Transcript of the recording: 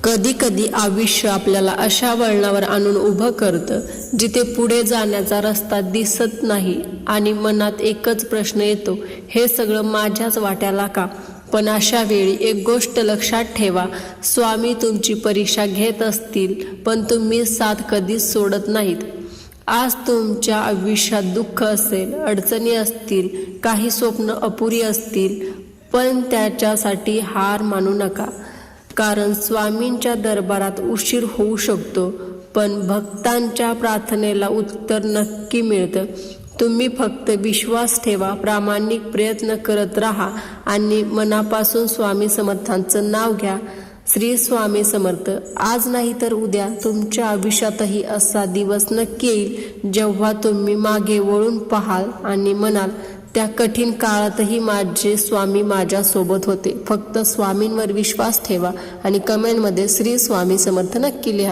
कधी कधी आयुष्य आपल्याला अशा वळणावर आणून उभं करतं जिथे पुढे जाण्याचा रस्ता दिसत नाही आणि मनात एकच प्रश्न येतो, हे सगळं माझ्याच वाट्याला का? पण अशा वेळी एक गोष्ट लक्षात ठेवा, स्वामी तुमची परीक्षा घेत असतील पण तुम्ही साथ कधीच सोडत नाहीत. आज तुमच्या आयुष्यात दुःख असेल, अडचणी असतील, काही स्वप्न अपुरी असतील, पण त्याच्यासाठी हार मानू नका. कारण स्वामींच्या दरबारात उशीर होऊ शकतो, पण भक्तांच्या प्रार्थनेला उत्तर नक्की मिळतं. तुम्ही फक्त विश्वास ठेवा, प्रामाणिक प्रयत्न करत राहा आणि मनापासून स्वामी समर्थांचं नाव घ्या. श्री स्वामी समर्थ. आज नाही तर उद्या तुमच्या आयुष्यातही असा दिवस नक्की येईल जेव्हा तुम्ही मागे वळून पाहाल आणि म्हणाल, त्या कठीण काळातही माझे स्वामी माझ्या सोबत होते. फक्त स्वामींवर विश्वास ठेवा आणि कमेंटमध्ये श्री स्वामी समर्थ नक्की लिहा.